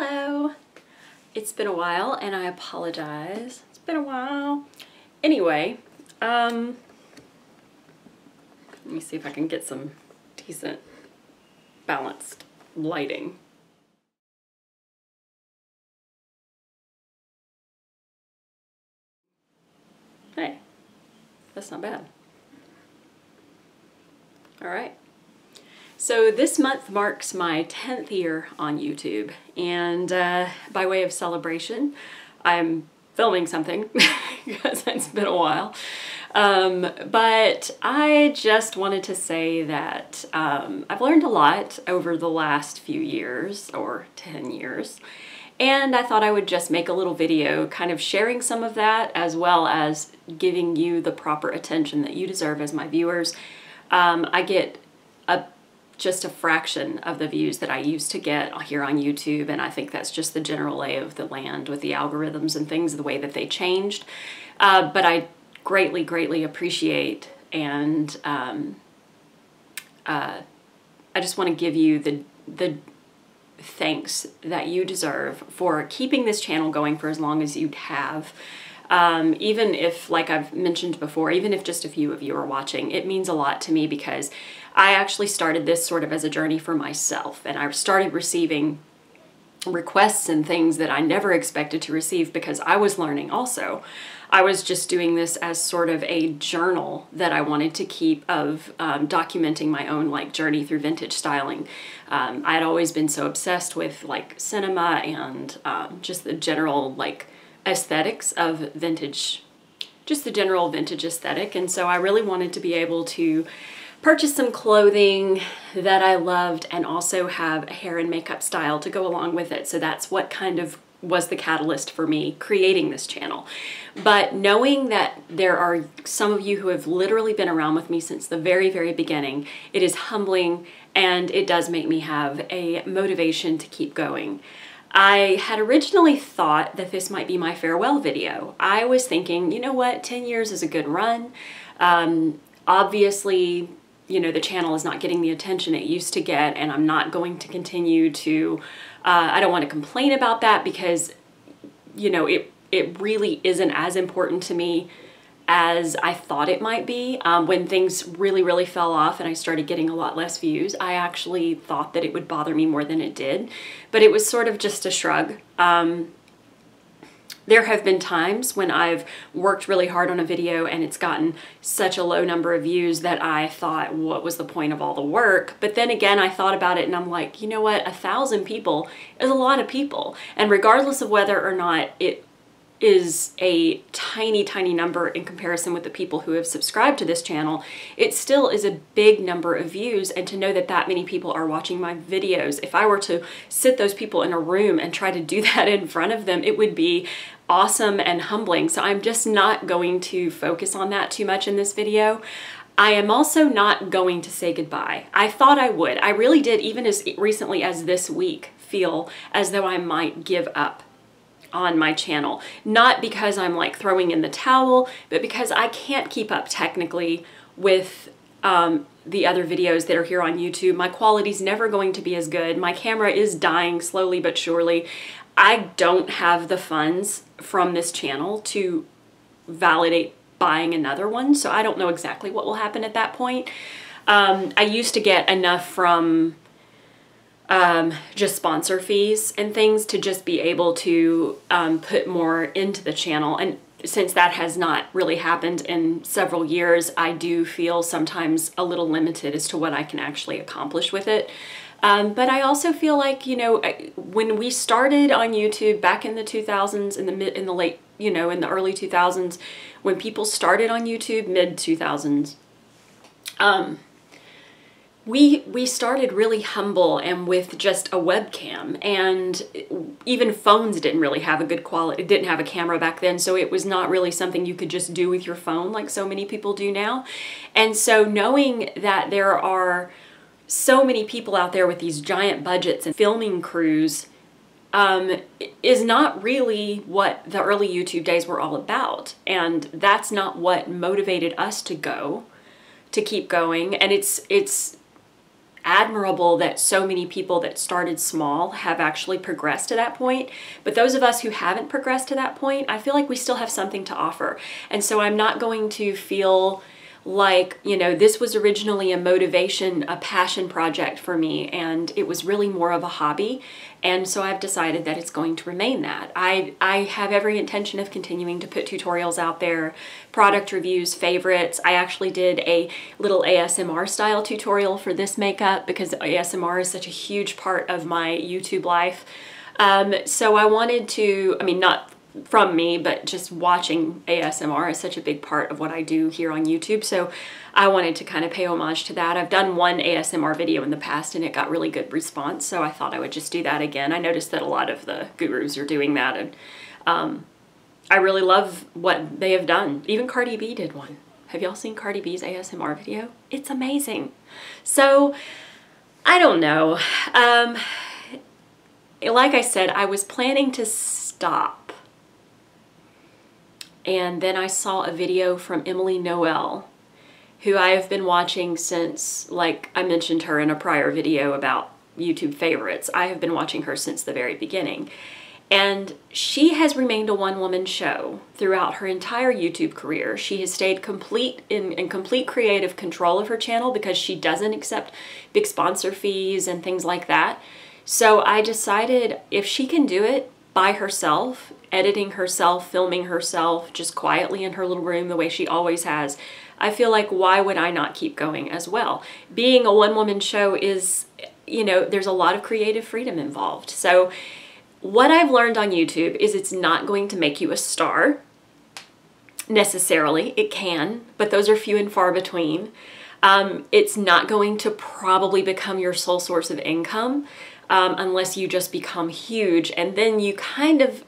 Hello. It's been a while and I apologize. It's been a while. Anyway, let me see if I can get some decent balanced lighting. Hey, that's not bad. All right. So this month marks my 10th year on YouTube, and by way of celebration, I'm filming something because it's been a while. But I just wanted to say that I've learned a lot over the last few years, or 10 years, and I thought I would just make a little video kind of sharing some of that, as well as giving you the proper attention that you deserve as my viewers. I get just a fraction of the views that I used to get here on YouTube, and I think that's just the general lay of the land with the algorithms and things, the way that they changed. But I greatly appreciate, and I just want to give you the thanks that you deserve for keeping this channel going for as long as you have. Even if, like I've mentioned before, even if just a few of you are watching, it means a lot to me, because I actually started this sort of as a journey for myself, and I started receiving requests and things that I never expected to receive because I was learning also. I was just doing this as sort of a journal that I wanted to keep of documenting my own journey through vintage styling. I had always been so obsessed with cinema and just the general aesthetics of vintage, just the general vintage aesthetic, and so I really wanted to be able to purchase some clothing that I loved and also have a hair and makeup style to go along with it. So that's what kind of was the catalyst for me creating this channel. But knowing that there are some of you who have literally been around with me since the very beginning, it is humbling, and it does make me have a motivation to keep going. I had originally thought that this might be my farewell video. I was thinking, you know what, 10 years is a good run. Obviously, you know, the channel is not getting the attention it used to get, and I'm not going to continue to, I don't want to complain about that, because, you know, it really isn't as important to me as I thought it might be. When things really fell off and I started getting a lot less views, I actually thought that it would bother me more than it did, but it was sort of just a shrug. There have been times when I've worked really hard on a video and it's gotten such a low number of views that I thought, what was the point of all the work? But then again, I thought about it and I'm like, you know what, 1,000 people is a lot of people. And regardless of whether or not it is a tiny number in comparison with the people who have subscribed to this channel, it still is a big number of views. And to know that that many people are watching my videos, if I were to sit those people in a room and try to do that in front of them, it would be awesome and humbling. So I'm just not going to focus on that too much in this video. I am also not going to say goodbye. I thought I would. I really did, even as recently as this week, feel as though I might give up on my channel. Not because I'm throwing in the towel, but because I can't keep up technically with the other videos that are here on YouTube. My quality's never going to be as good. My camera is dying slowly but surely. I don't have the funds from this channel to validate buying another one, so I don't know exactly what will happen at that point. I used to get enough from just sponsor fees and things to just be able to put more into the channel, and since that has not really happened in several years, I do feel sometimes a little limited as to what I can actually accomplish with it. But I also feel like, you know, when we started on YouTube back in the 2000s, in the early 2000s, when people started on YouTube, mid 2000s, we started really humble and with just a webcam, and even phones didn't really have a good quality. It didn't have a camera back then, so it was not really something you could just do with your phone like so many people do now. And so knowing that there are so many people out there with these giant budgets and filming crews is not really what the early YouTube days were all about. And that's not what motivated us to keep going. And it's admirable that so many people that started small have actually progressed to that point. But those of us who haven't progressed to that point, I feel like we still have something to offer. And so I'm not going to feel like, you know, this was originally a motivation, a passion project for me, and it was really more of a hobby. And so I've decided that it's going to remain that. I have every intention of continuing to put tutorials out there, product reviews, favorites. I actually did a little ASMR style tutorial for this makeup because ASMR is such a huge part of my YouTube life. So I wanted to, I mean, not from me, but just watching ASMR is such a big part of what I do here on YouTube. So I wanted to kind of pay homage to that. I've done one ASMR video in the past and it got really good response, so I thought I would just do that again. I noticed that a lot of the gurus are doing that, and I really love what they have done. Even Cardi B did one. Have y'all seen Cardi B's ASMR video? It's amazing. So I don't know. Like I said, I was planning to stop. And then I saw a video from Emily Noel, who I have been watching since, like I mentioned her in a prior video about YouTube favorites. I have been watching her since the very beginning. And she has remained a one-woman show throughout her entire YouTube career. She has stayed in complete creative control of her channel because she doesn't accept big sponsor fees and things like that. So I decided if she can do it by herself, editing herself, filming herself, just quietly in her little room the way she always has, I feel like why would I not keep going as well? Being a one-woman show is, you know, there's a lot of creative freedom involved. So what I've learned on YouTube is it's not going to make you a star necessarily. It can, but those are few and far between. It's not going to probably become your sole source of income unless you just become huge, and then you kind of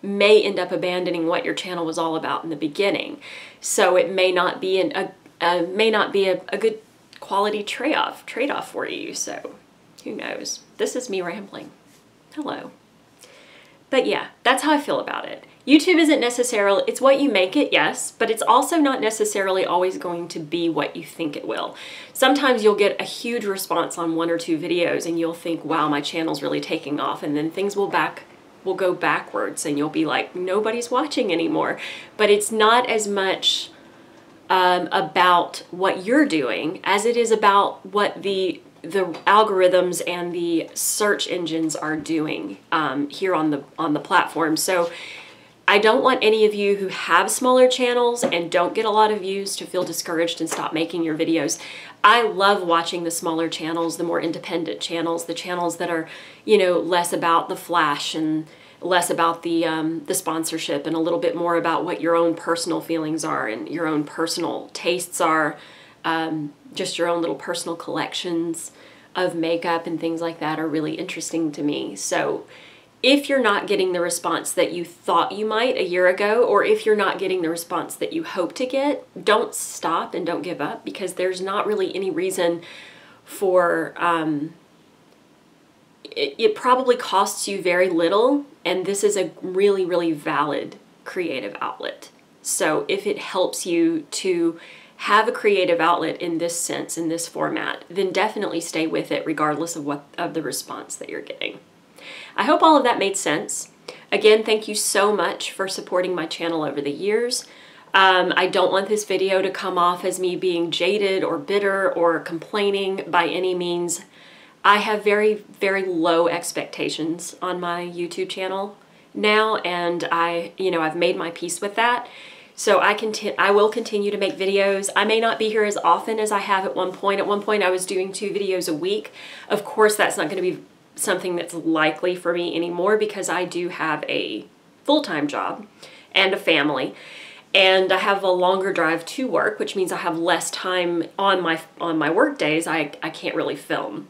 may end up abandoning what your channel was all about in the beginning. So it may not be a good quality trade-off for you. So who knows? This is me rambling. Hello. But yeah, that's how I feel about it. YouTube isn't necessarily, it's what you make it, yes, but it's also not necessarily always going to be what you think it will. Sometimes you'll get a huge response on one or two videos and you'll think, wow, my channel's really taking off, and then things will go backwards and you'll be like, nobody's watching anymore. But it's not as much about what you're doing as it is about what the algorithms and the search engines are doing here on the platform. So I don't want any of you who have smaller channels and don't get a lot of views to feel discouraged and stop making your videos. I love watching the smaller channels, the more independent channels, the channels that are, you know, less about the flash and less about the sponsorship and a little bit more about what your own personal feelings are and your own personal tastes are, just your own little personal collections of makeup and things like that are really interesting to me. So if you're not getting the response that you thought you might a year ago, or if you're not getting the response that you hope to get, don't stop and don't give up, because there's not really any reason for, it probably costs you very little, and this is a really, really valid creative outlet. So if it helps you to have a creative outlet in this sense, in this format, then definitely stay with it regardless of the response that you're getting. I hope all of that made sense. Again, thank you so much for supporting my channel over the years. I don't want this video to come off as me being jaded or bitter or complaining by any means. I have very, very low expectations on my YouTube channel now, and I've made my peace with that. So I will continue to make videos. I may not be here as often as I have at one point. At one point I was doing 2 videos a week. Of course, that's not going to be something that's likely for me anymore because I do have a full-time job and a family, and I have a longer drive to work, which means I have less time on my work days. I can't really film.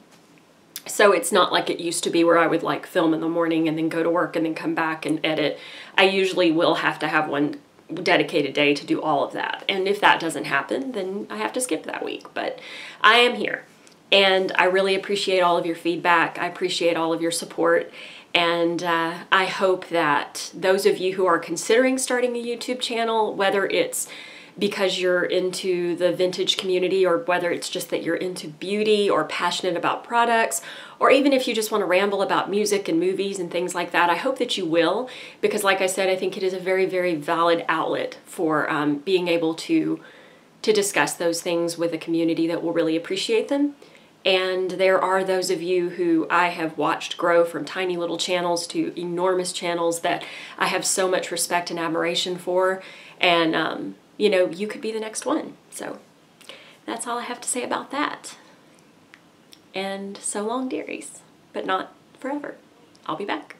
So it's not like it used to be where I would like film in the morning and then go to work and then come back and edit. I usually will have to have one dedicated day to do all of that. And if that doesn't happen, then I have to skip that week. But I am here. And I really appreciate all of your feedback. I appreciate all of your support. And I hope that those of you who are considering starting a YouTube channel, whether it's because you're into the vintage community, or whether it's just that you're into beauty or passionate about products, or even if you just want to ramble about music and movies and things like that. I hope that you will, because like I said, I think it is a very, very valid outlet for being able to discuss those things with a community that will really appreciate them. And there are those of you who I have watched grow from tiny little channels to enormous channels that I have so much respect and admiration for. And, you know, you could be the next one. So that's all I have to say about that. And so long, dearies, but not forever. I'll be back.